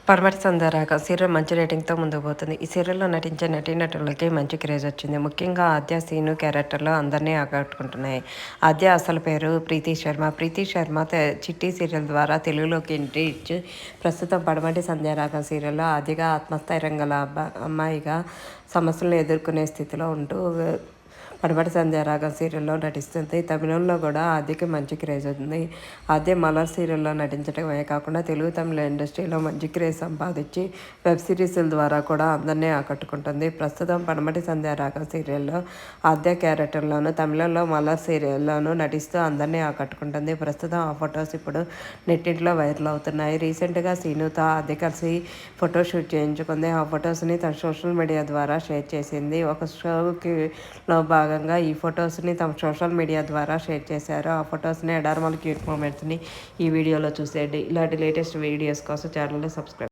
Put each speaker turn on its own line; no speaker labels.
పడమటి సంధ్యారాగం సీరియల్ మంచి రేటింగ్‌తో ముందుకు పోతుంది. ఈ సీరియల్‌లో నటించే నటీనటులకి మంచి క్రేజ్ వచ్చింది. ముఖ్యంగా ఆద్య, సీను క్యారెక్టర్‌లు అందరినీ ఆకట్టుకుంటున్నాయి. ఆద్య అసలు పేరు ప్రీతి శర్మ. ప్రీతి శర్మ 'చిట్టి' సీరియల్ ద్వారా తెలుగులోకి ఎంట్రీ ఇచ్చి ప్రస్తుతం పడమటి సంధ్యారాగం సీరియల్‌లో ఆద్యగా ఆత్మస్థైర్యం గల అమ్మాయిగా సమస్యలను ఎదుర్కొనే స్థితిలో ఉంటూ పడమటి సంధ్యారాగం సీరియల్లో నటిస్తుంది. తమిళంలో కూడా ఆద్యకి మంచి క్రేజ్ ఉంది. ఆద్య మలర్ సీరియల్లో నటించడమే కాకుండా తెలుగు తమిళ ఇండస్ట్రీలో మంచి క్రేజ్ సంపాదించి వెబ్ సిరీస్ల ద్వారా కూడా అందరినీ ఆకట్టుకుంటుంది. ప్రస్తుతం పడమటి సంధ్యారాగం సీరియల్లో ఆద్య క్యారెక్టర్లోను, తమిళంలో మలర్ సీరియల్లోనూ నటిస్తూ అందరినీ ఆకట్టుకుంటుంది. ప్రస్తుతం ఆ ఫొటోస్ ఇప్పుడు నెట్టింట్లో వైరల్ అవుతున్నాయి. రీసెంట్గా సీనుతో ఆద్య కలిసి ఫోటోషూట్ చేయించుకుంది. ఆ ఫొటోస్ని తన సోషల్ మీడియా ద్వారా షేర్ చేసింది. ఒక షోలో భాగంగా ఈ ఫొటోస్ని తమ సోషల్ మీడియా ద్వారా షేర్ చేశారు. ఆ ఫొటోస్ని ఎడార్మల్ క్యూట్ మూమెంట్స్ని ఈ వీడియోలో చూసేయండి. ఇలాంటి లేటెస్ట్ వీడియోస్ కోసం ఛానల్ని సబ్స్క్రైబ్